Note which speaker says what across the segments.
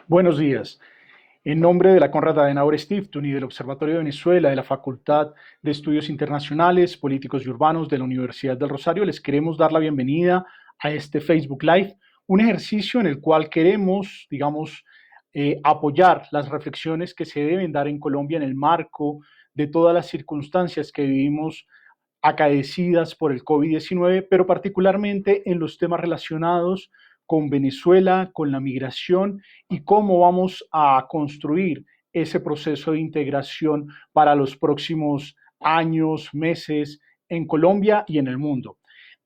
Speaker 1: Buenos días. En nombre de la Konrad Adenauer Stiftung y del Observatorio de Venezuela de la Facultad de Estudios Internacionales, Políticos y Urbanos de la Universidad del Rosario, les queremos dar la bienvenida a este Facebook Live, un ejercicio en el cual queremos, apoyar las reflexiones que se deben dar en Colombia en el marco de todas las circunstancias que vivimos acaecidas por el COVID-19, pero particularmente en los temas relacionados con Venezuela, con la migración y cómo vamos a construir ese proceso de integración para los próximos años, meses en Colombia y en el mundo.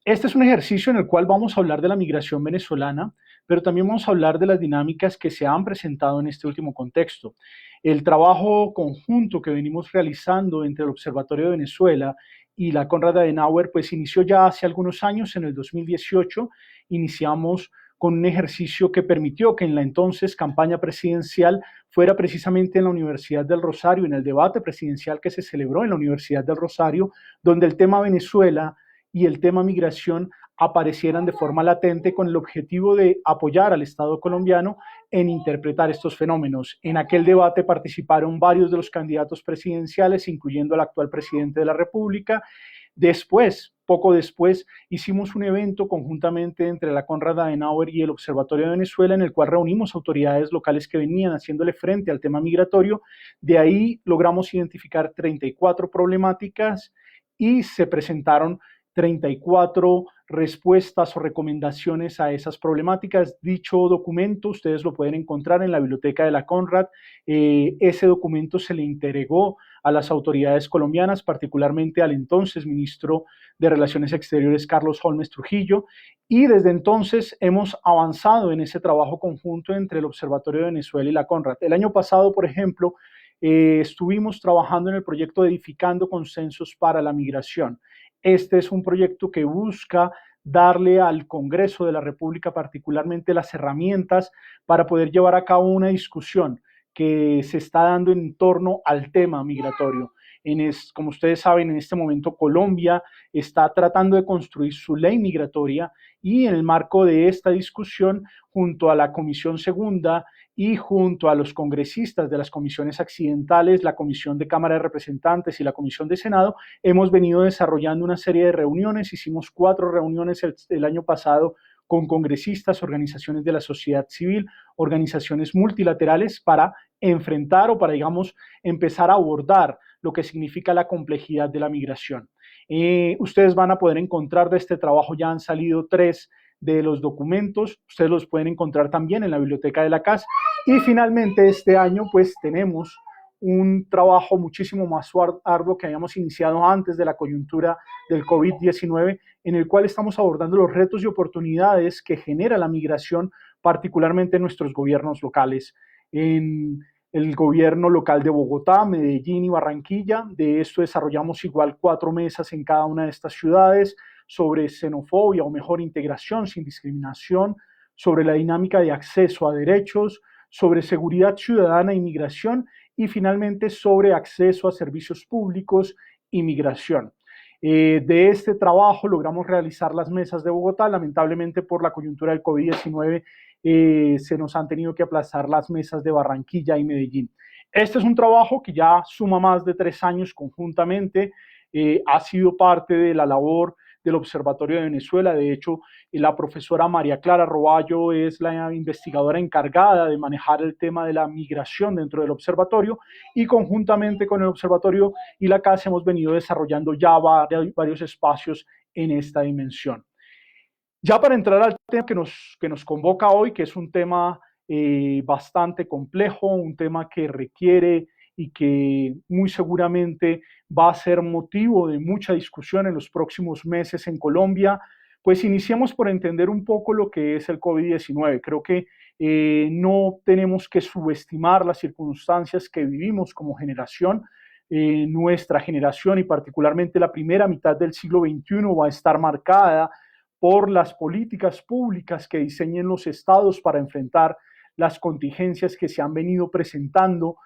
Speaker 1: Este es un ejercicio en el cual vamos a hablar de la migración venezolana, pero también vamos a hablar de las dinámicas que se han presentado en este último contexto. El trabajo conjunto que venimos realizando entre el Observatorio de Venezuela y la Konrad Adenauer, pues inició ya hace algunos años, en el 2018, iniciamos con un ejercicio que permitió que en la entonces campaña presidencial fuera precisamente en la Universidad del Rosario, en el debate presidencial que se celebró en la Universidad del Rosario, donde el tema Venezuela y el tema migración aparecieran de forma latente con el objetivo de apoyar al Estado colombiano en interpretar estos fenómenos. En aquel debate participaron varios de los candidatos presidenciales, incluyendo al actual presidente de la República. Después, poco después, hicimos un evento conjuntamente entre la Konrad Adenauer y el Observatorio de Venezuela, en el cual reunimos autoridades locales que venían haciéndole frente al tema migratorio. De ahí logramos identificar 34 problemáticas y se presentaron 34 respuestas o recomendaciones a esas problemáticas. Dicho documento ustedes lo pueden encontrar en la biblioteca de la Konrad. Ese documento se le entregó a las autoridades colombianas, particularmente al entonces ministro de Relaciones Exteriores, Carlos Holmes Trujillo, y desde entonces hemos avanzado en ese trabajo conjunto entre el Observatorio de Venezuela y la Konrad. El año pasado, por ejemplo, estuvimos trabajando en el proyecto Edificando Consensos para la Migración. Este es un proyecto que busca darle al Congreso de la República particularmente las herramientas para poder llevar a cabo una discusión que se está dando en torno al tema migratorio. Como ustedes saben, en este momento Colombia está tratando de construir su ley migratoria y en el marco de esta discusión, junto a la Comisión Segunda y junto a los congresistas de las comisiones accidentales, la Comisión de Cámara de Representantes y la Comisión de Senado, hemos venido desarrollando una serie de reuniones. Hicimos 4 reuniones el año pasado con congresistas, organizaciones de la sociedad civil, organizaciones multilaterales para enfrentar o para, empezar a abordar lo que significa la complejidad de la migración. Ustedes van a poder encontrar de este trabajo, ya han salido 3 de los documentos, ustedes los pueden encontrar también en la biblioteca de la CAS. Y finalmente este año pues tenemos un trabajo muchísimo más arduo que habíamos iniciado antes de la coyuntura del COVID-19, en el cual estamos abordando los retos y oportunidades que genera la migración, particularmente en nuestros gobiernos locales. En el gobierno local de Bogotá, Medellín y Barranquilla. De esto desarrollamos igual 4 mesas en cada una de estas ciudades sobre xenofobia o mejor integración sin discriminación, sobre la dinámica de acceso a derechos, sobre seguridad ciudadana y migración y finalmente sobre acceso a servicios públicos y migración. De este trabajo logramos realizar las mesas de Bogotá. Lamentablemente por la coyuntura del COVID-19 se nos han tenido que aplazar las mesas de Barranquilla y Medellín. Este es un trabajo que ya suma más de 3 años conjuntamente, ha sido parte de la labor del Observatorio de Venezuela. De hecho, la profesora María Clara Roballo es la investigadora encargada de manejar el tema de la migración dentro del observatorio y conjuntamente con el observatorio y la CAS hemos venido desarrollando ya varios espacios en esta dimensión. Ya para entrar al tema que nos convoca hoy, que es un tema bastante complejo, un tema que requiere y que muy seguramente va a ser motivo de mucha discusión en los próximos meses en Colombia, pues iniciemos por entender un poco lo que es el COVID-19. Creo que no tenemos que subestimar las circunstancias que vivimos como generación. Nuestra generación y particularmente la primera mitad del siglo XXI va a estar marcada por las políticas públicas que diseñen los estados para enfrentar las contingencias que se han venido presentando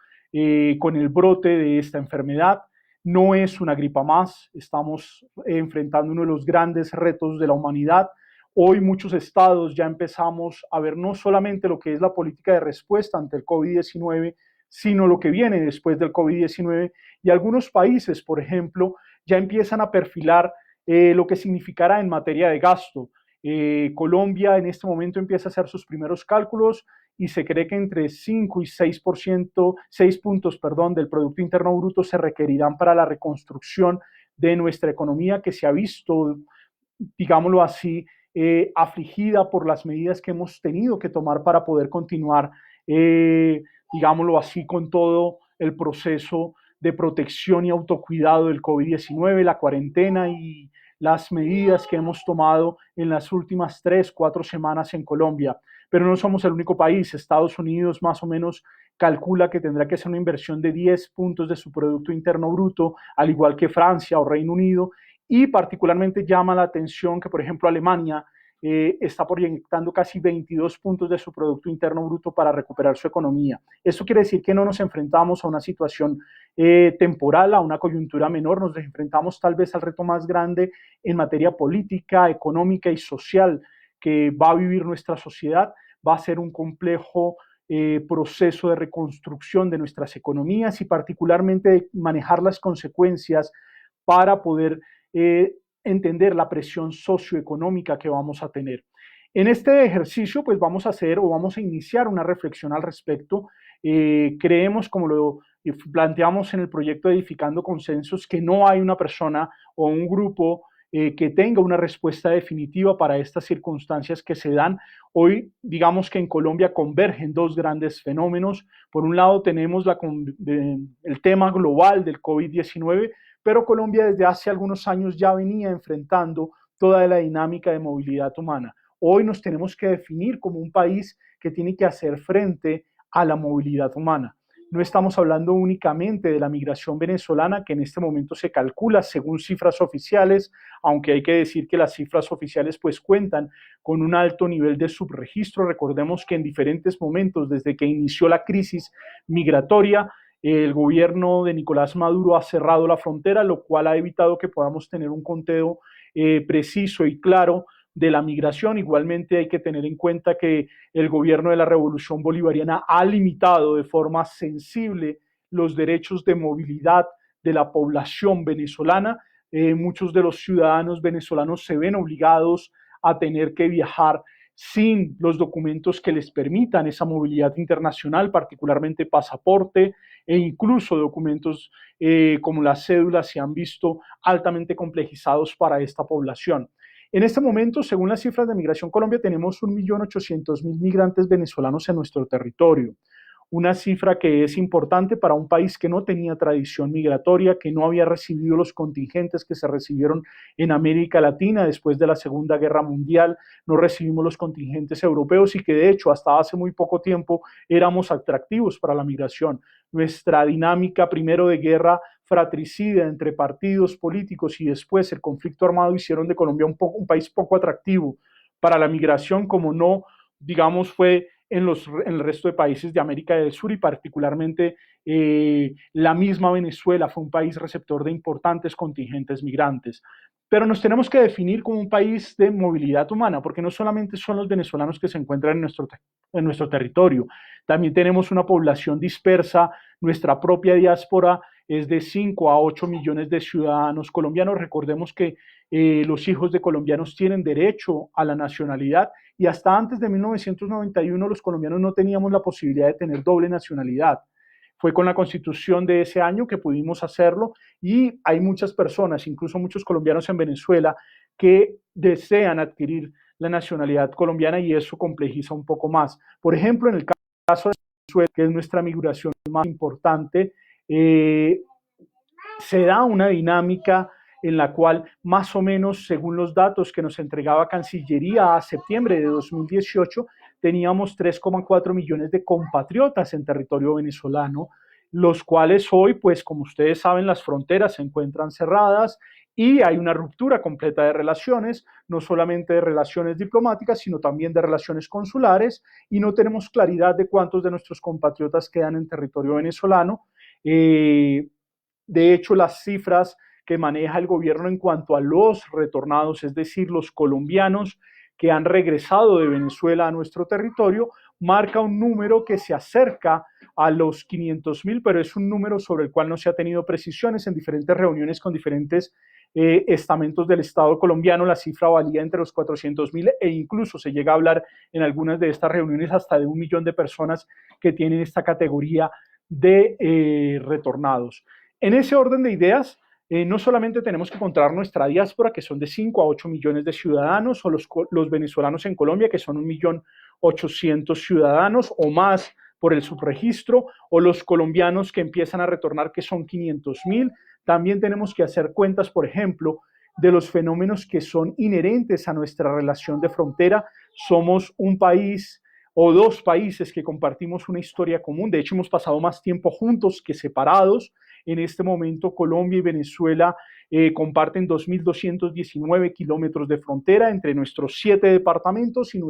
Speaker 1: con el brote de esta enfermedad. No es una gripa más, estamos enfrentando uno de los grandes retos de la humanidad, Hoy muchos estados ya empezamos a ver no solamente lo que es la política de respuesta ante el COVID-19, sino lo que viene después del COVID-19. Y algunos países, por ejemplo, ya empiezan a perfilar lo que significará en materia de gasto. Colombia en este momento empieza a hacer sus primeros cálculos y se cree que entre 5 y 6%, 6 puntos, perdón, del Producto Interno Bruto se requerirán para la reconstrucción de nuestra economía que se ha visto, digámoslo así, afligida por las medidas que hemos tenido que tomar para poder continuar, digámoslo así, con todo el proceso de protección y autocuidado del COVID-19, la cuarentena y las medidas que hemos tomado en las últimas 3, 4 semanas en Colombia. Pero no somos el único país. Estados Unidos más o menos calcula que tendrá que ser una inversión de 10 puntos de su Producto Interno Bruto, al igual que Francia o Reino Unido, y particularmente llama la atención que, por ejemplo, Alemania está proyectando casi 22 puntos de su Producto Interno Bruto para recuperar su economía. Esto quiere decir que no nos enfrentamos a una situación temporal, a una coyuntura menor, nos enfrentamos tal vez al reto más grande en materia política, económica y social que va a vivir nuestra sociedad. Va a ser un complejo proceso de reconstrucción de nuestras economías y particularmente de manejar las consecuencias para poder entender la presión socioeconómica que vamos a tener. En este ejercicio, pues vamos a hacer o vamos a iniciar una reflexión al respecto. Creemos, como lo planteamos en el proyecto Edificando Consensos, que no hay una persona o un grupo que tenga una respuesta definitiva para estas circunstancias que se dan. Hoy, digamos que en Colombia convergen dos grandes fenómenos. Por un lado, tenemos el tema global del COVID-19, pero Colombia desde hace algunos años ya venía enfrentando toda la dinámica de movilidad humana. Hoy nos tenemos que definir como un país que tiene que hacer frente a la movilidad humana. No estamos hablando únicamente de la migración venezolana, que en este momento se calcula según cifras oficiales, aunque hay que decir que las cifras oficiales pues cuentan con un alto nivel de subregistro. Recordemos que en diferentes momentos, desde que inició la crisis migratoria, el gobierno de Nicolás Maduro ha cerrado la frontera, lo cual ha evitado que podamos tener un conteo preciso y claro de la migración. Igualmente hay que tener en cuenta que el gobierno de la Revolución Bolivariana ha limitado de forma sensible los derechos de movilidad de la población venezolana. Muchos de los ciudadanos venezolanos se ven obligados a tener que viajar sin los documentos que les permitan esa movilidad internacional, particularmente pasaporte e incluso documentos como las cédulas se han visto altamente complejizados para esta población. En este momento, según las cifras de Migración Colombia, tenemos 1.800.000 migrantes venezolanos en nuestro territorio. Una cifra que es importante para un país que no tenía tradición migratoria, que no había recibido los contingentes que se recibieron en América Latina después de la Segunda Guerra Mundial. No recibimos los contingentes europeos y que de hecho hasta hace muy poco tiempo éramos atractivos para la migración. Nuestra dinámica primero de guerra fratricida entre partidos políticos y después el conflicto armado hicieron de Colombia un país poco atractivo para la migración, como no, digamos, fue en el resto de países de América del Sur y particularmente la misma Venezuela fue un país receptor de importantes contingentes migrantes. Pero nos tenemos que definir como un país de movilidad humana, porque no solamente son los venezolanos que se encuentran en nuestro territorio, también tenemos una población dispersa, nuestra propia diáspora es de 5 a 8 millones de ciudadanos colombianos. Recordemos que los hijos de colombianos tienen derecho a la nacionalidad y hasta antes de 1991 los colombianos no teníamos la posibilidad de tener doble nacionalidad. Fue con la constitución de ese año que pudimos hacerlo y hay muchas personas, incluso muchos colombianos en Venezuela, que desean adquirir la nacionalidad colombiana y eso complejiza un poco más. Por ejemplo, en el caso de Venezuela, que es nuestra migración más importante, se da una dinámica en la cual más o menos, según los datos que nos entregaba Cancillería a septiembre de 2018, teníamos 3,4 millones de compatriotas en territorio venezolano, los cuales hoy, pues como ustedes saben, las fronteras se encuentran cerradas y hay una ruptura completa de relaciones, no solamente de relaciones diplomáticas, sino también de relaciones consulares, y no tenemos claridad de cuántos de nuestros compatriotas quedan en territorio venezolano. De hecho, las cifras que maneja el gobierno en cuanto a los retornados, es decir, los colombianos que han regresado de Venezuela a nuestro territorio, marca un número que se acerca a los 500.000, pero es un número sobre el cual no se ha tenido precisiones. En diferentes reuniones con diferentes estamentos del Estado colombiano, la cifra valía entre los 400.000 e incluso se llega a hablar en algunas de estas reuniones hasta de 1 millón de personas que tienen esta categoría de retornados. En ese orden de ideas, no solamente tenemos que contar nuestra diáspora, que son de 5 a 8 millones de ciudadanos, o los venezolanos en Colombia, que son 1.800.000 ciudadanos o más por el subregistro, o los colombianos que empiezan a retornar, que son 500.000. También tenemos que hacer cuentas, por ejemplo, de los fenómenos que son inherentes a nuestra relación de frontera. Somos un país o dos países que compartimos una historia común. De hecho, hemos pasado más tiempo juntos que separados. En este momento, Colombia y Venezuela comparten 2.219 kilómetros de frontera entre nuestros 7 departamentos y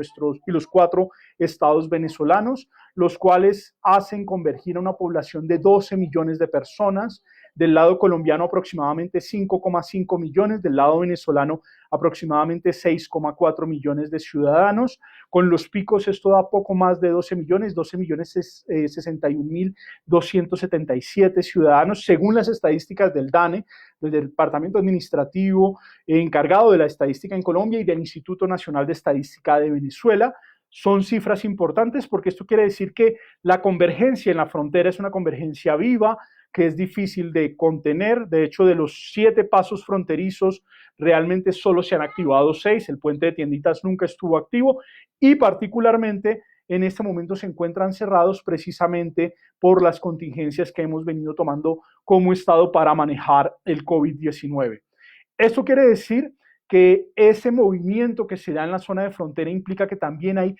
Speaker 1: los 4 estados venezolanos, los cuales hacen convergir a una población de 12 millones de personas. Del lado colombiano aproximadamente 5,5 millones, del lado venezolano aproximadamente 6,4 millones de ciudadanos. Con los picos esto da poco más de 12 millones, 61.277 ciudadanos, según las estadísticas del DANE, del Departamento Administrativo encargado de la estadística en Colombia y del Instituto Nacional de Estadística de Venezuela. Son cifras importantes porque esto quiere decir que la convergencia en la frontera es una convergencia viva, que es difícil de contener. De hecho, de los 7 pasos fronterizos, realmente solo se han activado 6. El puente de Tienditas nunca estuvo activo y particularmente en este momento se encuentran cerrados precisamente por las contingencias que hemos venido tomando como Estado para manejar el COVID-19. Esto quiere decir que ese movimiento que se da en la zona de frontera implica que también hay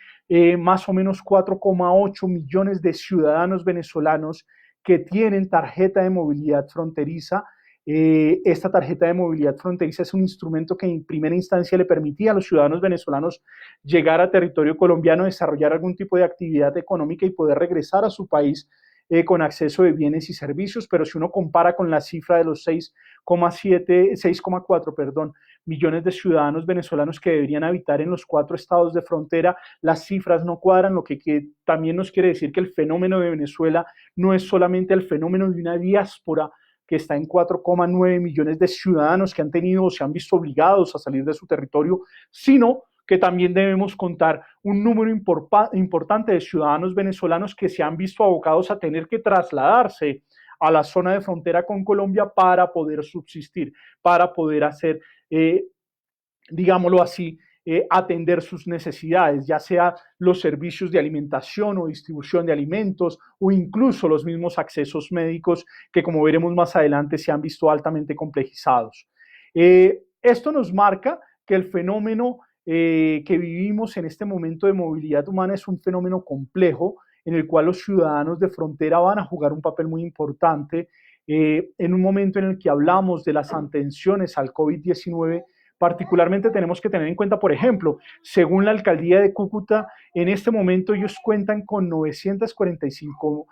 Speaker 1: más o menos 4,8 millones de ciudadanos venezolanos que tienen tarjeta de movilidad fronteriza. Esta tarjeta de movilidad fronteriza es un instrumento que en primera instancia le permitía a los ciudadanos venezolanos llegar a territorio colombiano, desarrollar algún tipo de actividad económica y poder regresar a su país con acceso de bienes y servicios, pero si uno compara con la cifra de los 6,4 millones de ciudadanos venezolanos que deberían habitar en los 4 estados de frontera, las cifras no cuadran, lo que también nos quiere decir que el fenómeno de Venezuela no es solamente el fenómeno de una diáspora que está en 4,9 millones de ciudadanos que han tenido o se han visto obligados a salir de su territorio, sino que también debemos contar un número importante de ciudadanos venezolanos que se han visto abocados a tener que trasladarse a la zona de frontera con Colombia para poder subsistir, para poder hacer, digámoslo así, atender sus necesidades, ya sea los servicios de alimentación o distribución de alimentos o incluso los mismos accesos médicos que, como veremos más adelante, se han visto altamente complejizados. Esto nos marca que el fenómeno que vivimos en este momento de movilidad humana es un fenómeno complejo en el cual los ciudadanos de frontera van a jugar un papel muy importante en un momento en el que hablamos de las atenciones al COVID-19. Particularmente tenemos que tener en cuenta, por ejemplo, según la alcaldía de Cúcuta, en este momento ellos cuentan con 945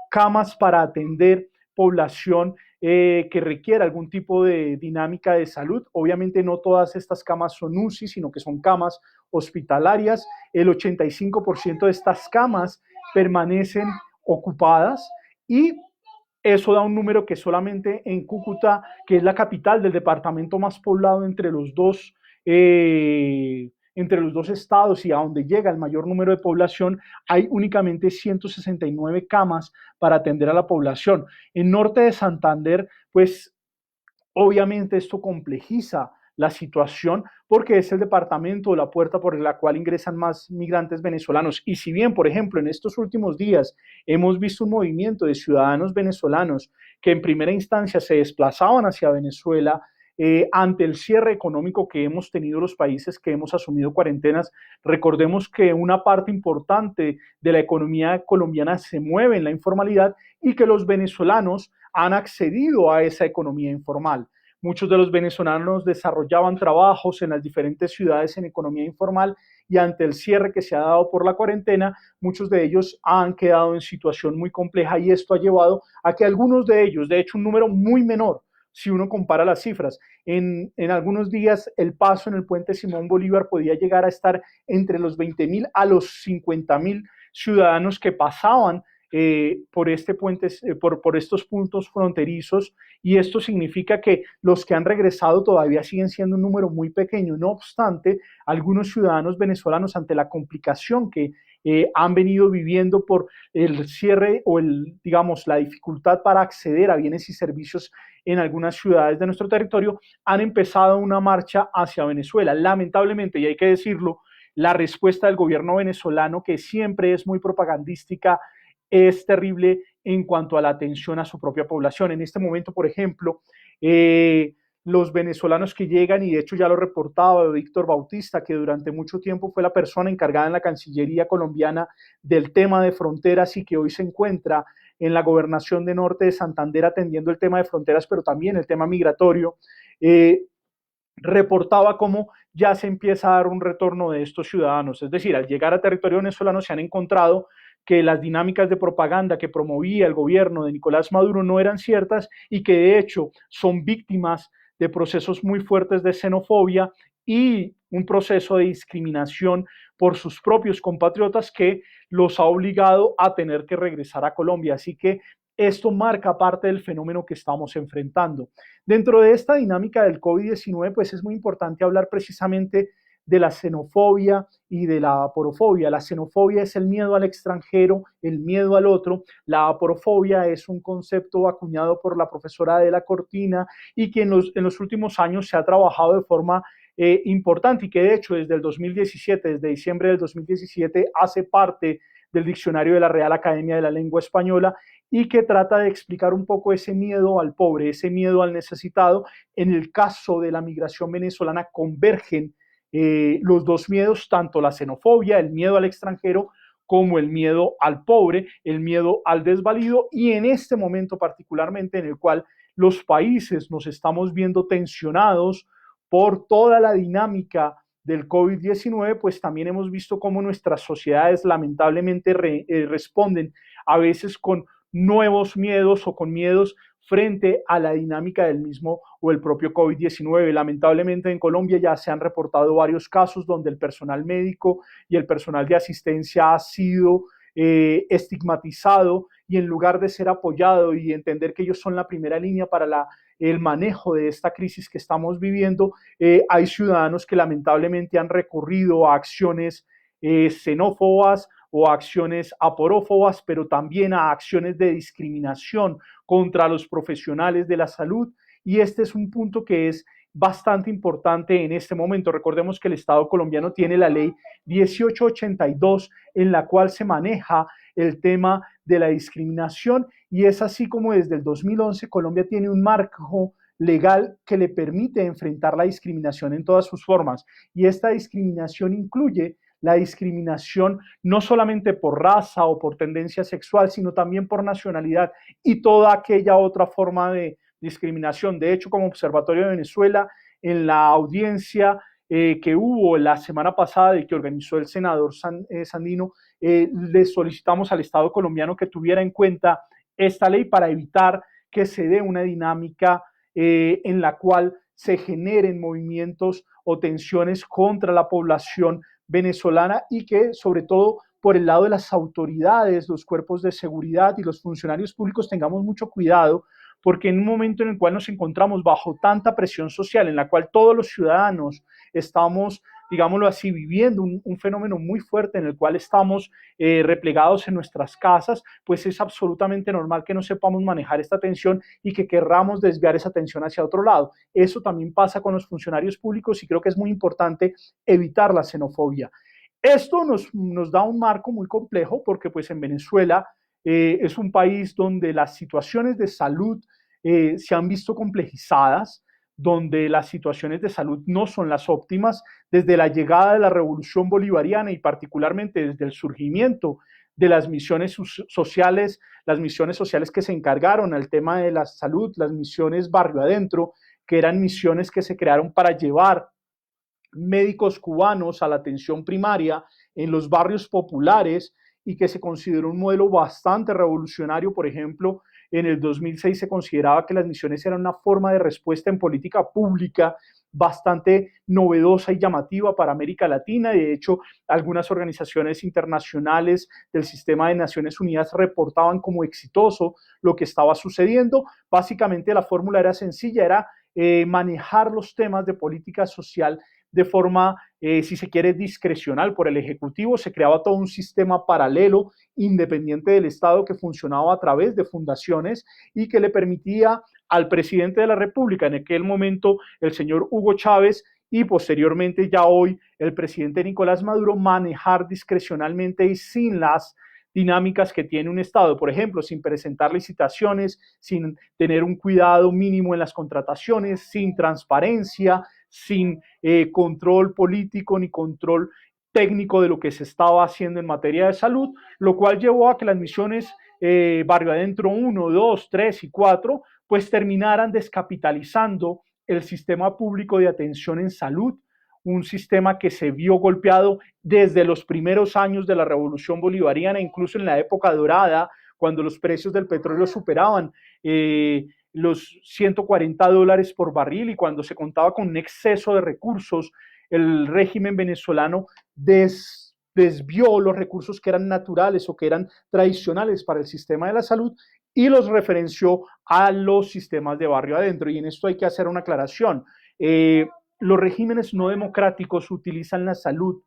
Speaker 1: camas para atender población que requiera algún tipo de dinámica de salud. Obviamente no todas estas camas son UCI, sino que son camas hospitalarias. El 85% de estas camas permanecen ocupadas y eso da un número que solamente en Cúcuta, que es la capital del departamento más poblado entre los dos estados y a donde llega el mayor número de población, hay únicamente 169 camas para atender a la población. En norte de Santander, pues obviamente esto complejiza la situación porque es el departamento o la puerta por la cual ingresan más migrantes venezolanos. Y si bien, por ejemplo, en estos últimos días hemos visto un movimiento de ciudadanos venezolanos que en primera instancia se desplazaban hacia Venezuela ante el cierre económico que hemos tenido los países que hemos asumido cuarentenas, recordemos que una parte importante de la economía colombiana se mueve en la informalidad y que los venezolanos han accedido a esa economía informal. Muchos de los venezolanos desarrollaban trabajos en las diferentes ciudades en economía informal y ante el cierre que se ha dado por la cuarentena, muchos de ellos han quedado en situación muy compleja y esto ha llevado a que algunos de ellos, de hecho un número muy menor, si uno compara las cifras. En algunos días el paso en el puente Simón Bolívar podía llegar a estar entre los 20.000 a los 50.000 ciudadanos que pasaban por este puente, por estos puntos fronterizos, y esto significa que los que han regresado todavía siguen siendo un número muy pequeño. No obstante, algunos ciudadanos venezolanos, ante la complicación que han venido viviendo por el cierre o digamos, la dificultad para acceder a bienes y servicios en algunas ciudades de nuestro territorio, han empezado una marcha hacia Venezuela. Lamentablemente, y hay que decirlo, la respuesta del gobierno venezolano, que siempre es muy propagandística, es terrible en cuanto a la atención a su propia población. En este momento, por ejemplo, los venezolanos que llegan, y de hecho ya lo reportaba Víctor Bautista, que durante mucho tiempo fue la persona encargada en la Cancillería colombiana del tema de fronteras y que hoy se encuentra en la gobernación de Norte de Santander atendiendo el tema de fronteras, pero también el tema migratorio, reportaba cómo ya se empieza a dar un retorno de estos ciudadanos. Es decir, al llegar a territorio venezolano se han encontrado que las dinámicas de propaganda que promovía el gobierno de Nicolás Maduro no eran ciertas y que de hecho son víctimas de procesos muy fuertes de xenofobia y un proceso de discriminación por sus propios compatriotas que los ha obligado a tener que regresar a Colombia. Así que esto marca parte del fenómeno que estamos enfrentando. Dentro de esta dinámica del COVID-19, pues es muy importante hablar precisamente de la xenofobia y de la aporofobia. La xenofobia es el miedo al extranjero, el miedo al otro. La aporofobia es un concepto acuñado por la profesora Adela Cortina y que en los últimos años se ha trabajado de forma importante y que de hecho desde el 2017, desde diciembre del 2017, hace parte del diccionario de la Real Academia de la Lengua Española y que trata de explicar un poco ese miedo al pobre, ese miedo al necesitado. En el caso de la migración venezolana convergen los dos miedos, tanto la xenofobia, el miedo al extranjero, como el miedo al pobre, el miedo al desvalido, y en este momento particularmente en el cual los países nos estamos viendo tensionados por toda la dinámica del COVID-19, pues también hemos visto cómo nuestras sociedades lamentablemente responden a veces con nuevos miedos o con miedos frente a la dinámica del mismo o el propio COVID-19. Lamentablemente en Colombia ya se han reportado varios casos donde el personal médico y el personal de asistencia ha sido estigmatizado y en lugar de ser apoyado y entender que ellos son la primera línea para el manejo de esta crisis que estamos viviendo, hay ciudadanos que lamentablemente han recurrido a acciones xenófobas o a acciones aporófobas, pero también a acciones de discriminación contra los profesionales de la salud. Y este es un punto que es bastante importante en este momento. Recordemos que el Estado colombiano tiene la ley 1882 en la cual se maneja el tema de la discriminación y es así como desde el 2011 Colombia tiene un marco legal que le permite enfrentar la discriminación en todas sus formas y esta discriminación incluye la discriminación no solamente por raza o por tendencia sexual, sino también por nacionalidad y toda aquella otra forma de discriminación. De hecho, como Observatorio de Venezuela, en la audiencia que hubo la semana pasada y que organizó el senador Sandino, le solicitamos al Estado colombiano que tuviera en cuenta esta ley para evitar que se dé una dinámica en la cual se generen movimientos o tensiones contra la población venezolana y que sobre todo por el lado de las autoridades, los cuerpos de seguridad y los funcionarios públicos tengamos mucho cuidado porque en un momento en el cual nos encontramos bajo tanta presión social, en la cual todos los ciudadanos estamos, digámoslo así, viviendo un fenómeno muy fuerte en el cual estamos replegados en nuestras casas, pues es absolutamente normal que no sepamos manejar esta tensión y que querramos desviar esa tensión hacia otro lado. Eso también pasa con los funcionarios públicos y creo que es muy importante evitar la xenofobia. Esto nos da un marco muy complejo porque pues en Venezuela es un país donde las situaciones de salud se han visto complejizadas, donde las situaciones de salud no son las óptimas desde la llegada de la revolución bolivariana y particularmente desde el surgimiento de las misiones sociales que se encargaron al tema de la salud, las misiones barrio adentro, que eran misiones que se crearon para llevar médicos cubanos a la atención primaria en los barrios populares y que se consideró un modelo bastante revolucionario, por ejemplo, en el 2006 se consideraba que las misiones eran una forma de respuesta en política pública bastante novedosa y llamativa para América Latina. De hecho, algunas organizaciones internacionales del sistema de Naciones Unidas reportaban como exitoso lo que estaba sucediendo. Básicamente la fórmula era sencilla, era manejar los temas de política social de forma, si se quiere, discrecional por el Ejecutivo. Se creaba todo un sistema paralelo, independiente del Estado, que funcionaba a través de fundaciones y que le permitía al presidente de la República, en aquel momento el señor Hugo Chávez, y posteriormente ya hoy el presidente Nicolás Maduro, manejar discrecionalmente y sin las dinámicas que tiene un Estado, por ejemplo, sin presentar licitaciones, sin tener un cuidado mínimo en las contrataciones, sin transparencia, sin control político ni control técnico de lo que se estaba haciendo en materia de salud, lo cual llevó a que las misiones Barrio Adentro 1, 2, 3 y 4 pues terminaran descapitalizando el sistema público de atención en salud, un sistema que se vio golpeado desde los primeros años de la Revolución Bolivariana, incluso en la época dorada, cuando los precios del petróleo superaban los $140 por barril y cuando se contaba con un exceso de recursos, el régimen venezolano desvió los recursos que eran naturales o que eran tradicionales para el sistema de la salud y los referenció a los sistemas de barrio adentro. Y en esto hay que hacer una aclaración. Los regímenes no democráticos utilizan la salud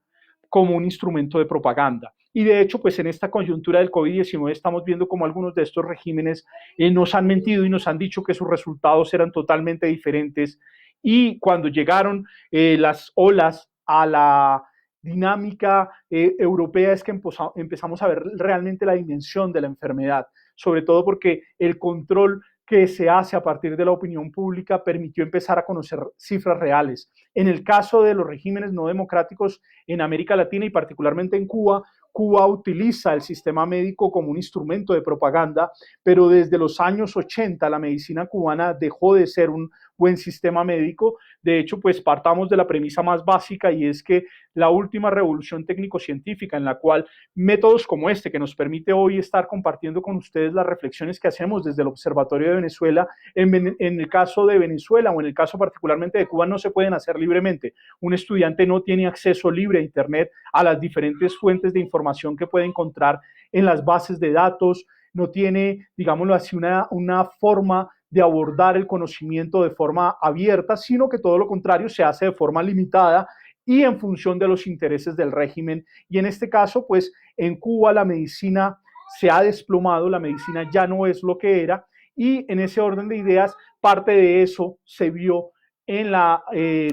Speaker 1: como un instrumento de propaganda. Y de hecho, pues en esta coyuntura del COVID-19 estamos viendo como algunos de estos regímenes nos han mentido y nos han dicho que sus resultados eran totalmente diferentes. Y cuando llegaron las olas a la dinámica europea es que empezamos a ver realmente la dimensión de la enfermedad, sobre todo porque el control que se hace a partir de la opinión pública permitió empezar a conocer cifras reales. En el caso de los regímenes no democráticos en América Latina y particularmente en Cuba, Cuba utiliza el sistema médico como un instrumento de propaganda, pero desde los años 80 la medicina cubana dejó de ser un buen sistema médico. De hecho, pues partamos de la premisa más básica y es que la última revolución técnico-científica en la cual métodos como este que nos permite hoy estar compartiendo con ustedes las reflexiones que hacemos desde el Observatorio de Venezuela, en el caso de Venezuela o en el caso particularmente de Cuba no se pueden hacer libremente. Un estudiante no tiene acceso libre a Internet, a las diferentes fuentes de información que puede encontrar en las bases de datos, no tiene, digámoslo así, una forma de abordar el conocimiento de forma abierta, sino que todo lo contrario se hace de forma limitada y en función de los intereses del régimen. Y en este caso, pues en Cuba la medicina se ha desplomado, la medicina ya no es lo que era, y en ese orden de ideas, parte de eso se vio en la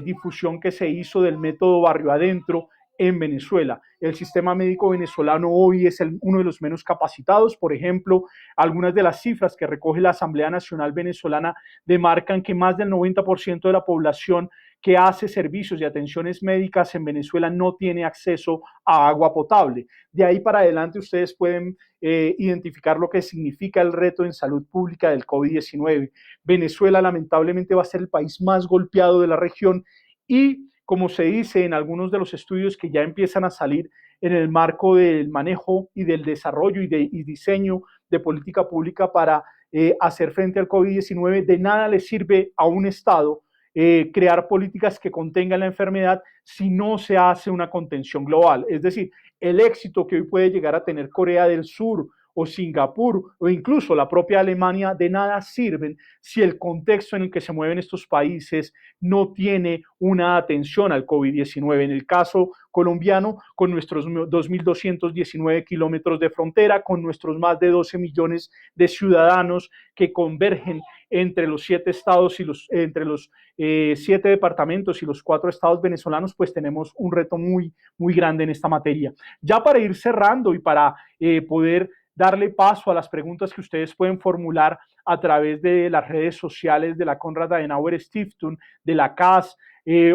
Speaker 1: difusión que se hizo del método Barrio Adentro en Venezuela. El sistema médico venezolano hoy es uno de los menos capacitados. Por ejemplo, algunas de las cifras que recoge la Asamblea Nacional Venezolana demarcan que más del 90% de la población que hace servicios y atenciones médicas en Venezuela no tiene acceso a agua potable. De ahí para adelante ustedes pueden identificar lo que significa el reto en salud pública del COVID-19. Venezuela lamentablemente va a ser el país más golpeado de la región y, como se dice en algunos de los estudios que ya empiezan a salir en el marco del manejo y del desarrollo y diseño de política pública para hacer frente al COVID-19, de nada le sirve a un Estado crear políticas que contengan la enfermedad si no se hace una contención global. Es decir, el éxito que hoy puede llegar a tener Corea del Sur o Singapur o incluso la propia Alemania de nada sirven si el contexto en el que se mueven estos países no tiene una atención al COVID-19. En el caso colombiano, con nuestros 2.219 kilómetros de frontera, con nuestros más de 12 millones de ciudadanos que convergen entre los 7 estados y entre los 7 departamentos y los 4 estados venezolanos, pues tenemos un reto muy, muy grande en esta materia. Ya para ir cerrando y para poder darle paso a las preguntas que ustedes pueden formular a través de las redes sociales de la Konrad Adenauer Stiftung, de la CAS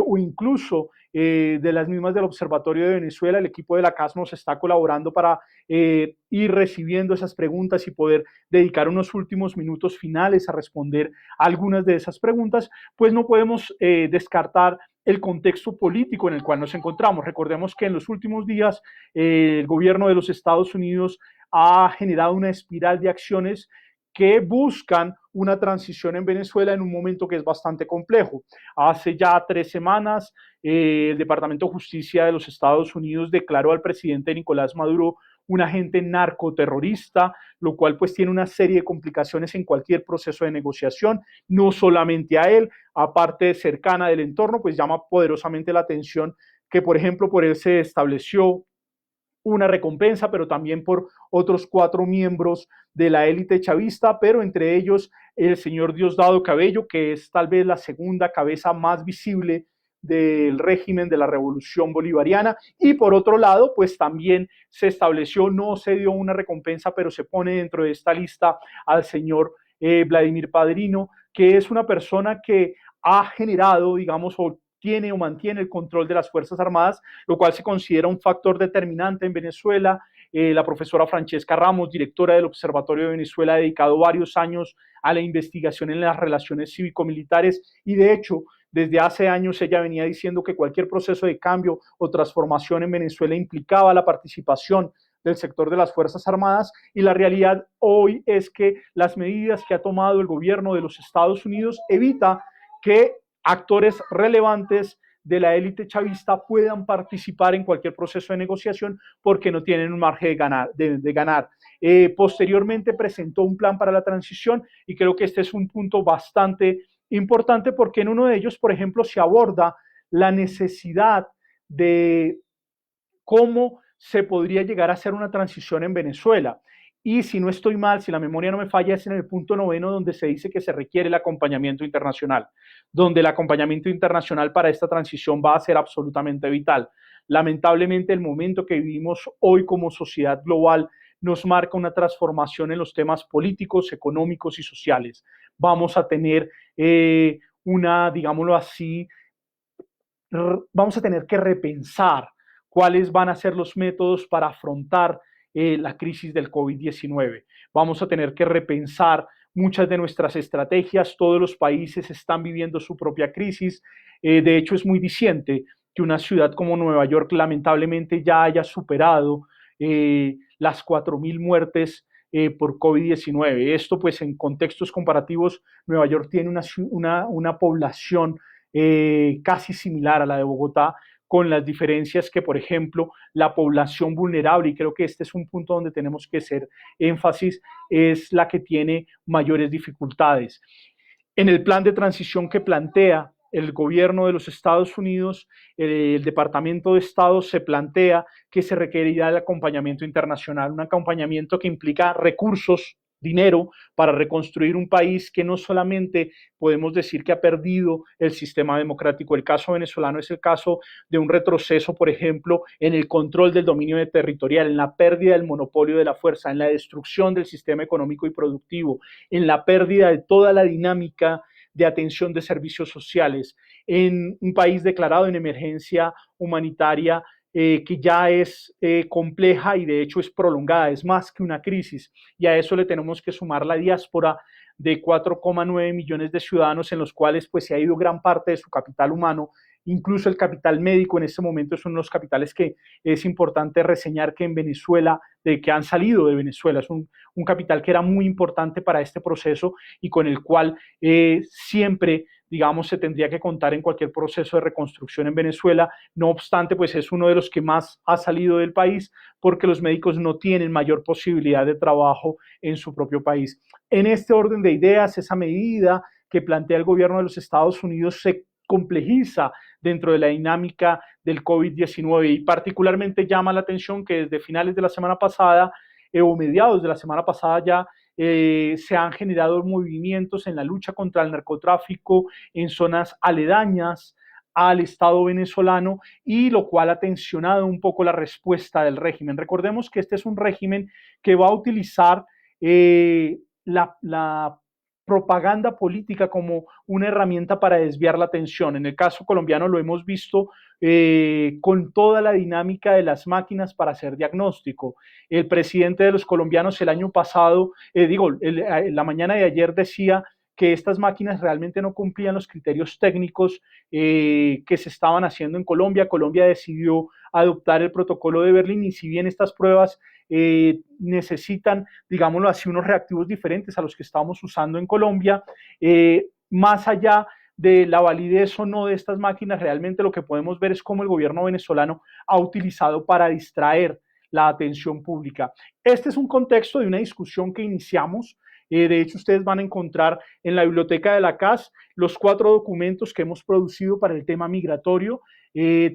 Speaker 1: o incluso de las mismas del Observatorio de Venezuela. El equipo de la CAS nos está colaborando para ir recibiendo esas preguntas y poder dedicar unos últimos minutos finales a responder algunas de esas preguntas, pues no podemos descartar el contexto político en el cual nos encontramos. Recordemos que en los últimos días el gobierno de los Estados Unidos ha generado una espiral de acciones que buscan una transición en Venezuela en un momento que es bastante complejo. Hace ya 3 semanas, el Departamento de Justicia de los Estados Unidos declaró al presidente Nicolás Maduro un agente narcoterrorista, lo cual pues tiene una serie de complicaciones en cualquier proceso de negociación, no solamente a él, aparte de cercana del entorno, pues llama poderosamente la atención que, por ejemplo, por él se estableció una recompensa, pero también por otros 4 miembros de la élite chavista, pero entre ellos el señor Diosdado Cabello, que es tal vez la segunda cabeza más visible del régimen de la revolución bolivariana. Y por otro lado, pues también se estableció, no se dio una recompensa, pero se pone dentro de esta lista al señor Vladimir Padrino, que es una persona que ha generado, digamos, o tiene o mantiene el control de las Fuerzas Armadas, lo cual se considera un factor determinante en Venezuela. La profesora Francesca Ramos, directora del Observatorio de Venezuela, ha dedicado varios años a la investigación en las relaciones cívico-militares y de hecho, desde hace años ella venía diciendo que cualquier proceso de cambio o transformación en Venezuela implicaba la participación del sector de las Fuerzas Armadas y la realidad hoy es que las medidas que ha tomado el gobierno de los Estados Unidos evita que actores relevantes de la élite chavista puedan participar en cualquier proceso de negociación porque no tienen un margen de ganar. Posteriormente presentó un plan para la transición y creo que este es un punto bastante importante porque en uno de ellos, por ejemplo, se aborda la necesidad de cómo se podría llegar a hacer una transición en Venezuela. Y si no estoy mal, si la memoria no me falla, es en el punto 9 donde se dice que se requiere el acompañamiento internacional, donde el acompañamiento internacional para esta transición va a ser absolutamente vital. Lamentablemente, el momento que vivimos hoy como sociedad global nos marca una transformación en los temas políticos, económicos y sociales. Vamos a tener digámoslo así, vamos a tener que repensar cuáles van a ser los métodos para afrontar la crisis del COVID-19. Vamos a tener que repensar muchas de nuestras estrategias. Todos los países están viviendo su propia crisis. De hecho, es muy diciente que una ciudad como Nueva York lamentablemente ya haya superado las 4.000 muertes por COVID-19. Esto, pues, en contextos comparativos, Nueva York tiene una población casi similar a la de Bogotá, con las diferencias que, por ejemplo, la población vulnerable, y creo que este es un punto donde tenemos que hacer énfasis, es la que tiene mayores dificultades. En el plan de transición que plantea el gobierno de los Estados Unidos, el Departamento de Estado se plantea que se requerirá el acompañamiento internacional, un acompañamiento que implica recursos, dinero, para reconstruir un país que no solamente podemos decir que ha perdido el sistema democrático. El caso venezolano es el caso de un retroceso, por ejemplo, en el control del dominio territorial, en la pérdida del monopolio de la fuerza, en la destrucción del sistema económico y productivo, en la pérdida de toda la dinámica de atención de servicios sociales, en un país declarado en emergencia humanitaria que ya es compleja y de hecho es prolongada, es más que una crisis, y a eso le tenemos que sumar la diáspora de 4,9 millones de ciudadanos en los cuales pues se ha ido gran parte de su capital humano, incluso el capital médico en este momento es uno de los capitales que es importante reseñar que en Venezuela, que han salido de Venezuela, es un capital que era muy importante para este proceso y con el cual siempre digamos, se tendría que contar en cualquier proceso de reconstrucción en Venezuela. No obstante, pues es uno de los que más ha salido del país porque los médicos no tienen mayor posibilidad de trabajo en su propio país. En este orden de ideas, esa medida que plantea el gobierno de los Estados Unidos se complejiza dentro de la dinámica del COVID-19 y particularmente llama la atención que desde finales de la semana pasada o mediados de la semana pasada ya se han generado movimientos en la lucha contra el narcotráfico en zonas aledañas al Estado venezolano y lo cual ha tensionado un poco la respuesta del régimen. Recordemos que este es un régimen que va a utilizar la propaganda política como una herramienta para desviar la atención. En el caso colombiano lo hemos visto con toda la dinámica de las máquinas para hacer diagnóstico. El presidente de los colombianos el año pasado, la mañana de ayer decía que estas máquinas realmente no cumplían los criterios técnicos que se estaban haciendo en Colombia. Colombia decidió adoptar el protocolo de Berlín y si bien estas pruebas necesitan, digámoslo así, unos reactivos diferentes a los que estábamos usando en Colombia, más allá de la validez o no de estas máquinas, realmente lo que podemos ver es cómo el gobierno venezolano ha utilizado para distraer la atención pública. Este es un contexto de una discusión que iniciamos. De hecho, ustedes van a encontrar en la biblioteca de la CAS los 4 documentos que hemos producido para el tema migratorio.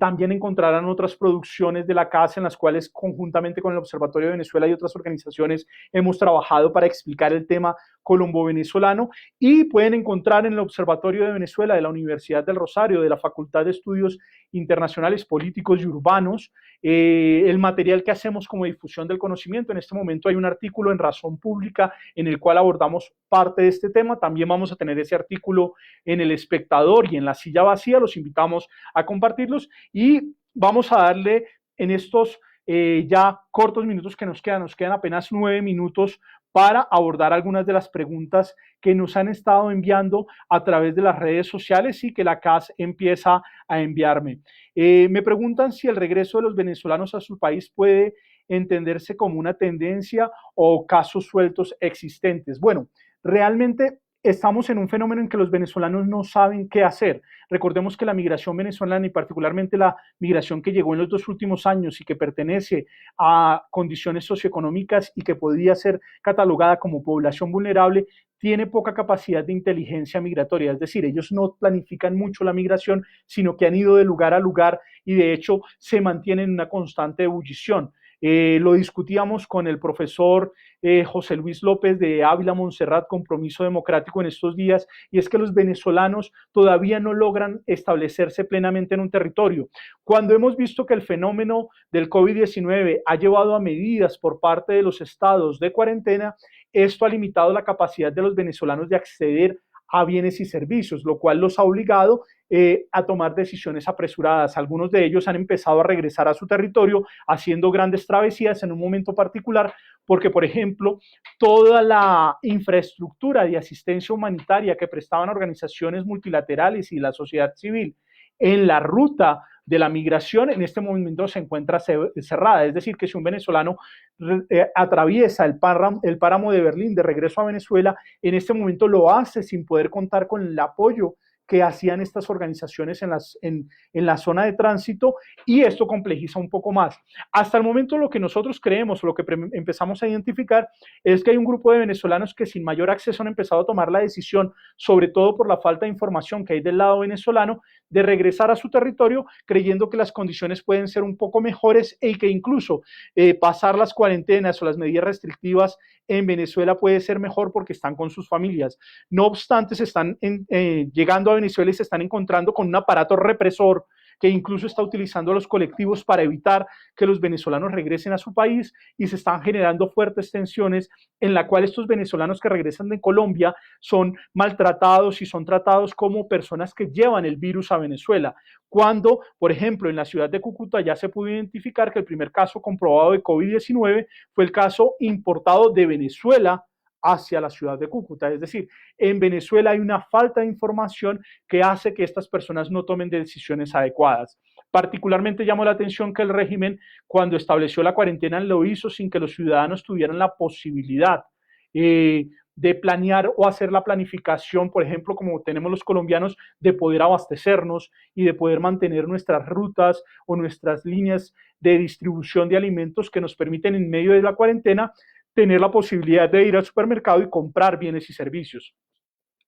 Speaker 1: También encontrarán otras producciones de la CAS en las cuales conjuntamente con el Observatorio de Venezuela y otras organizaciones hemos trabajado para explicar el tema colombo-venezolano, y pueden encontrar en el Observatorio de Venezuela de la Universidad del Rosario, de la Facultad de Estudios Internacionales, Políticos y Urbanos, el material que hacemos como difusión del conocimiento. En este momento hay un artículo en Razón Pública en el cual abordamos parte de este tema. También vamos a tener ese artículo en El Espectador y en La Silla Vacía. Los invitamos a compartirlos y vamos a darle en estos ya cortos minutos que nos quedan apenas 9 minutos para abordar algunas de las preguntas que nos han estado enviando a través de las redes sociales y que la CAS empieza a enviarme. Me preguntan si el regreso de los venezolanos a su país puede entenderse como una tendencia o casos sueltos existentes. Bueno, realmente estamos en un fenómeno en que los venezolanos no saben qué hacer. Recordemos que la migración venezolana y particularmente la migración que llegó en los 2 últimos años y que pertenece a condiciones socioeconómicas y que podría ser catalogada como población vulnerable, tiene poca capacidad de inteligencia migratoria. Es decir, ellos no planifican mucho la migración, sino que han ido de lugar a lugar y de hecho se mantienen en una constante ebullición. Lo discutíamos con el profesor José Luis López de Ávila Montserrat, Compromiso Democrático, en estos días, y es que los venezolanos todavía no logran establecerse plenamente en un territorio. Cuando hemos visto que el fenómeno del COVID-19 ha llevado a medidas por parte de los estados de cuarentena, esto ha limitado la capacidad de los venezolanos de acceder a bienes y servicios, lo cual los ha obligado a tomar decisiones apresuradas. Algunos de ellos han empezado a regresar a su territorio haciendo grandes travesías en un momento particular, porque, por ejemplo, toda la infraestructura de asistencia humanitaria que prestaban organizaciones multilaterales y la sociedad civil en la ruta de la migración en este momento se encuentra cerrada. Es decir, que si un venezolano atraviesa el páramo de Berlín de regreso a Venezuela, en este momento lo hace sin poder contar con el apoyo que hacían estas organizaciones en la zona de tránsito, y esto complejiza un poco más. Hasta el momento lo que nosotros creemos, lo que empezamos a identificar, es que hay un grupo de venezolanos que sin mayor acceso han empezado a tomar la decisión, sobre todo por la falta de información que hay del lado venezolano, de regresar a su territorio creyendo que las condiciones pueden ser un poco mejores y que incluso pasar las cuarentenas o las medidas restrictivas en Venezuela puede ser mejor porque están con sus familias. No obstante, se están llegando a Venezuela y se están encontrando con un aparato represor que incluso está utilizando a los colectivos para evitar que los venezolanos regresen a su país, y se están generando fuertes tensiones en la cual estos venezolanos que regresan de Colombia son maltratados y son tratados como personas que llevan el virus a Venezuela. Cuando, por ejemplo, en la ciudad de Cúcuta ya se pudo identificar que el primer caso comprobado de COVID-19 fue el caso importado de Venezuela hacia la ciudad de Cúcuta. Es decir, en Venezuela hay una falta de información que hace que estas personas no tomen decisiones adecuadas. Particularmente llamó la atención que el régimen, cuando estableció la cuarentena, lo hizo sin que los ciudadanos tuvieran la posibilidad de planear o hacer la planificación, por ejemplo, como tenemos los colombianos, de poder abastecernos y de poder mantener nuestras rutas o nuestras líneas de distribución de alimentos que nos permiten en medio de la cuarentena tener la posibilidad de ir al supermercado y comprar bienes y servicios.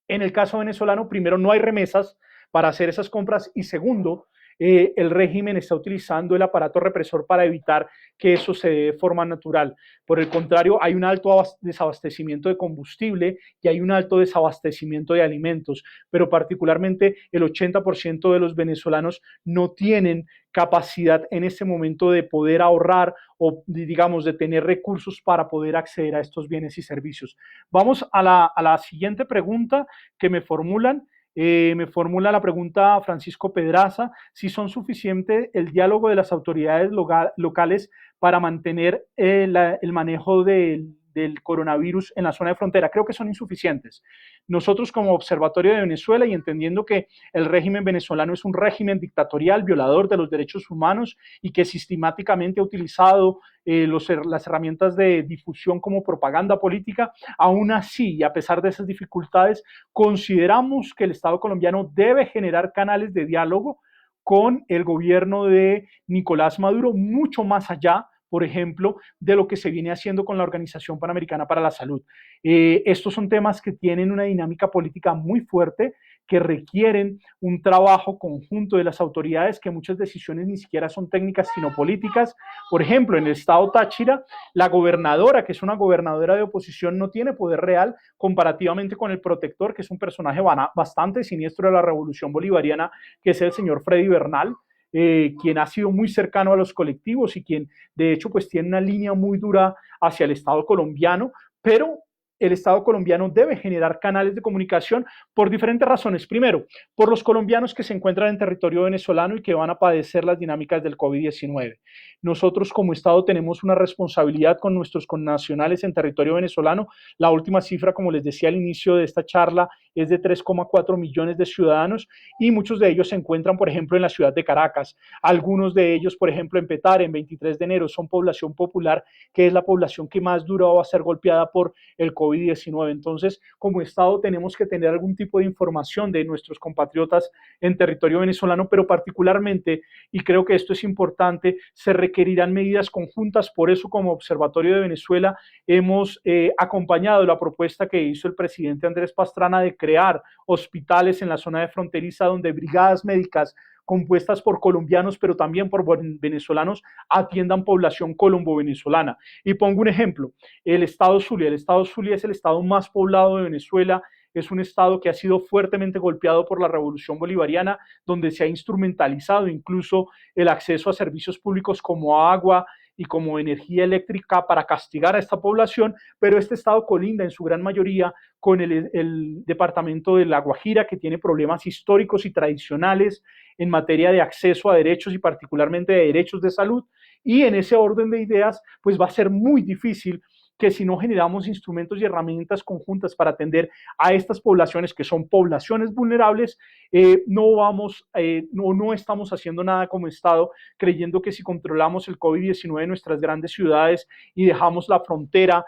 Speaker 1: En el caso venezolano, primero, no hay remesas para hacer esas compras, y segundo, el régimen está utilizando el aparato represor para evitar que eso se dé de forma natural. Por el contrario, hay un alto desabastecimiento de combustible y hay un alto desabastecimiento de alimentos, pero particularmente el 80% de los venezolanos no tienen capacidad en este momento de poder ahorrar o, digamos, de tener recursos para poder acceder a estos bienes y servicios. Vamos a la siguiente pregunta que me formulan. Me formula la pregunta Francisco Pedraza: si son suficiente el diálogo de las autoridades locales para mantener el manejo del del coronavirus en la zona de frontera. Creo que son insuficientes. Nosotros como Observatorio de Venezuela y entendiendo que el régimen venezolano es un régimen dictatorial, violador de los derechos humanos y que sistemáticamente ha utilizado las herramientas de difusión como propaganda política, aún así, y a pesar de esas dificultades, consideramos que el Estado colombiano debe generar canales de diálogo con el gobierno de Nicolás Maduro, mucho más allá, por ejemplo, de lo que se viene haciendo con la Organización Panamericana para la Salud. Estos son temas que tienen una dinámica política muy fuerte, que requieren un trabajo conjunto de las autoridades, que muchas decisiones ni siquiera son técnicas, sino políticas. Por ejemplo, en el estado Táchira, la gobernadora, que es una gobernadora de oposición, no tiene poder real comparativamente con el protector, que es un personaje bastante siniestro de la revolución bolivariana, que es el señor Freddy Bernal, quien ha sido muy cercano a los colectivos y quien de hecho pues tiene una línea muy dura hacia el Estado colombiano, pero el Estado colombiano debe generar canales de comunicación por diferentes razones. Primero, por los colombianos que se encuentran en territorio venezolano y que van a padecer las dinámicas del COVID-19. Nosotros como Estado tenemos una responsabilidad con nuestros connacionales en territorio venezolano. La última cifra, como les decía al inicio de esta charla, es de 3,4 millones de ciudadanos y muchos de ellos se encuentran, por ejemplo, en la ciudad de Caracas. Algunos de ellos, por ejemplo, en Petare, en 23 de enero, son población popular, que es la población que más dura va a ser golpeada por el COVID-19. Entonces, como Estado tenemos que tener algún tipo de información de nuestros compatriotas en territorio venezolano, pero particularmente, y creo que esto es importante, se requerirán medidas conjuntas. Por eso, como Observatorio de Venezuela, hemos acompañado la propuesta que hizo el presidente Andrés Pastrana de crear hospitales en la zona de fronteriza, donde brigadas médicas compuestas por colombianos, pero también por venezolanos, atiendan población colombo-venezolana. Y pongo un ejemplo, el estado Zulia. El estado Zulia es el estado más poblado de Venezuela, es un estado que ha sido fuertemente golpeado por la revolución bolivariana, donde se ha instrumentalizado incluso el acceso a servicios públicos como agua y como energía eléctrica para castigar a esta población, pero este estado colinda en su gran mayoría con el departamento de La Guajira, que tiene problemas históricos y tradicionales en materia de acceso a derechos y particularmente de derechos de salud, y en ese orden de ideas, pues va a ser muy difícil que si no generamos instrumentos y herramientas conjuntas para atender a estas poblaciones que son poblaciones vulnerables, no estamos haciendo nada como Estado, creyendo que si controlamos el COVID-19 en nuestras grandes ciudades y dejamos la frontera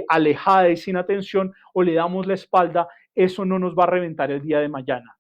Speaker 1: alejada y sin atención o le damos la espalda, eso no nos va a reventar el día de mañana.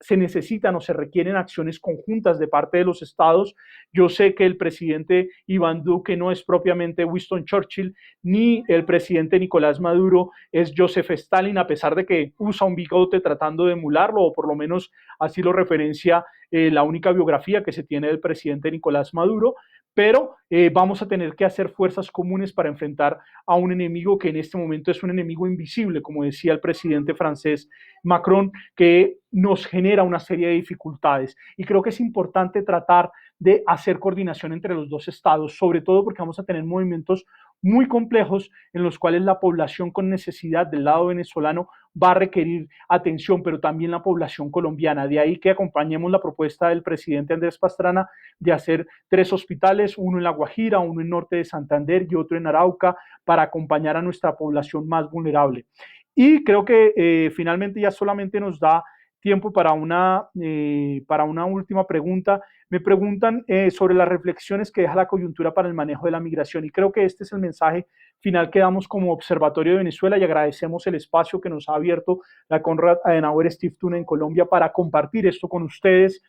Speaker 1: Se necesitan o se requieren acciones conjuntas de parte de los estados. Yo sé que el presidente Iván Duque no es propiamente Winston Churchill, ni el presidente Nicolás Maduro es Joseph Stalin, a pesar de que usa un bigote tratando de emularlo, o por lo menos así lo referencia la única biografía que se tiene del presidente Nicolás Maduro, pero vamos a tener que hacer fuerzas comunes para enfrentar a un enemigo que en este momento es un enemigo invisible, como decía el presidente francés Macron, que nos genera una serie de dificultades. Y creo que es importante tratar de hacer coordinación entre los dos estados, sobre todo porque vamos a tener movimientos muy complejos en los cuales la población con necesidad del lado venezolano va a requerir atención, pero también la población colombiana. De ahí que acompañemos la propuesta del presidente Andrés Pastrana de hacer 3 hospitales, uno en La Guajira, uno en norte de Santander y otro en Arauca, para acompañar a nuestra población más vulnerable. Y creo que finalmente ya solamente nos da tiempo para una última pregunta. Me preguntan sobre las reflexiones que deja la coyuntura para el manejo de la migración, y creo que este es el mensaje final que damos como Observatorio de Venezuela, y agradecemos el espacio que nos ha abierto la Konrad Adenauer Stiftung en Colombia para compartir esto con ustedes.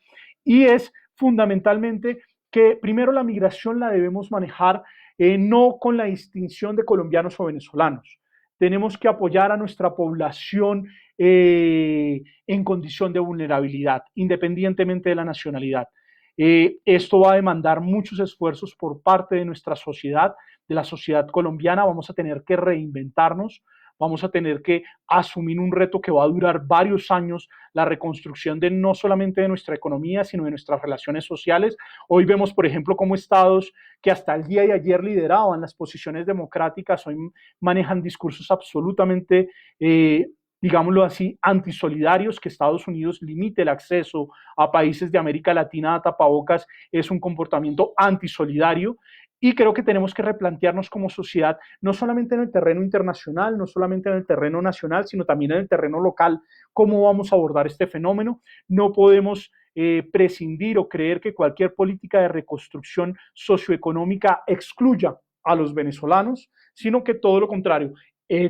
Speaker 1: Y es fundamentalmente que primero la migración la debemos manejar no con la distinción de colombianos o venezolanos. Tenemos que apoyar a nuestra población en condición de vulnerabilidad, independientemente de la nacionalidad. Esto va a demandar muchos esfuerzos por parte de nuestra sociedad, de la sociedad colombiana. Vamos a tener que reinventarnos, vamos a tener que asumir un reto que va a durar varios años, la reconstrucción de no solamente de nuestra economía, sino de nuestras relaciones sociales. Hoy vemos, por ejemplo, cómo estados que hasta el día de ayer lideraban las posiciones democráticas, hoy manejan discursos absolutamente digámoslo así, antisolidarios. Que Estados Unidos limite el acceso a países de América Latina a tapabocas es un comportamiento antisolidario. Y creo que tenemos que replantearnos como sociedad, no solamente en el terreno internacional, no solamente en el terreno nacional, sino también en el terreno local, cómo vamos a abordar este fenómeno. No podemos prescindir o creer que cualquier política de reconstrucción socioeconómica excluya a los venezolanos, sino que todo lo contrario.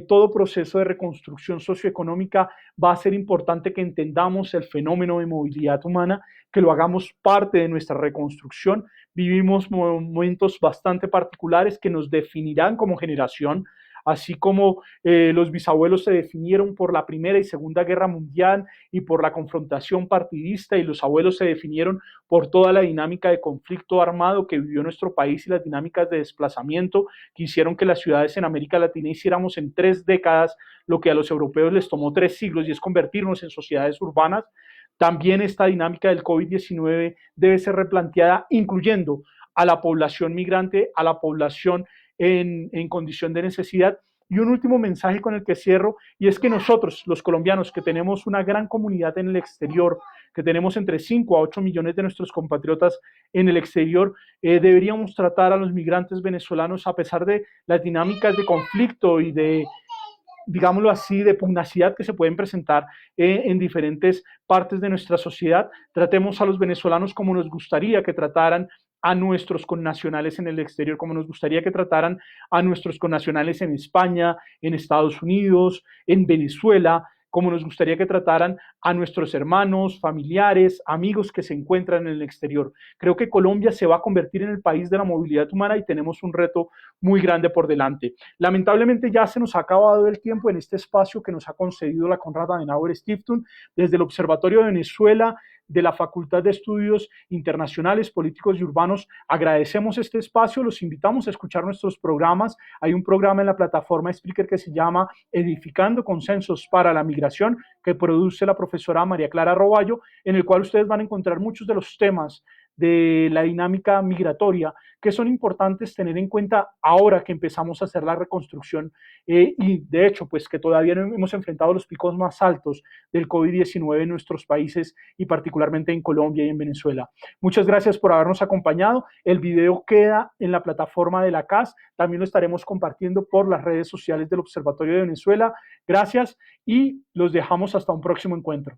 Speaker 1: Todo proceso de reconstrucción socioeconómica va a ser importante que entendamos el fenómeno de movilidad humana, que lo hagamos parte de nuestra reconstrucción. Vivimos momentos bastante particulares que nos definirán como generación, así como los bisabuelos se definieron por la Primera y Segunda Guerra Mundial y por la confrontación partidista, y los abuelos se definieron por toda la dinámica de conflicto armado que vivió nuestro país y las dinámicas de desplazamiento que hicieron que las ciudades en América Latina hiciéramos en 3 décadas lo que a los europeos les tomó 3 siglos, y es convertirnos en sociedades urbanas. También esta dinámica del COVID-19 debe ser replanteada, incluyendo a la población migrante, a la población en condición de necesidad. Y un último mensaje con el que cierro, y es que nosotros, los colombianos, que tenemos una gran comunidad en el exterior, que tenemos entre 5 a 8 millones de nuestros compatriotas en el exterior, deberíamos tratar a los migrantes venezolanos, a pesar de las dinámicas de conflicto y de, digámoslo así, de pugnacidad que se pueden presentar en diferentes partes de nuestra sociedad. Tratemos a los venezolanos como nos gustaría que trataran a nuestros connacionales en el exterior, como nos gustaría que trataran a nuestros connacionales en España, en Estados Unidos, en Venezuela, como nos gustaría que trataran a nuestros hermanos, familiares, amigos que se encuentran en el exterior. Creo que Colombia se va a convertir en el país de la movilidad humana y tenemos un reto muy grande por delante. Lamentablemente ya se nos ha acabado el tiempo en este espacio que nos ha concedido la Konrad Adenauer Stiftung desde el Observatorio de Venezuela de la Facultad de Estudios Internacionales, Políticos y Urbanos. Agradecemos este espacio, los invitamos a escuchar nuestros programas. Hay un programa en la plataforma Spreaker que se llama Edificando Consensos para la Migración, que produce la profesora María Clara Roballo, en el cual ustedes van a encontrar muchos de los temas de la dinámica migratoria que son importantes tener en cuenta ahora que empezamos a hacer la reconstrucción, y de hecho pues que todavía no hemos enfrentado los picos más altos del COVID-19 en nuestros países y particularmente en Colombia y en Venezuela. Muchas gracias por habernos acompañado. El video queda en la plataforma de la CAS, también lo estaremos compartiendo por las redes sociales del Observatorio de Venezuela. Gracias y los dejamos hasta un próximo encuentro.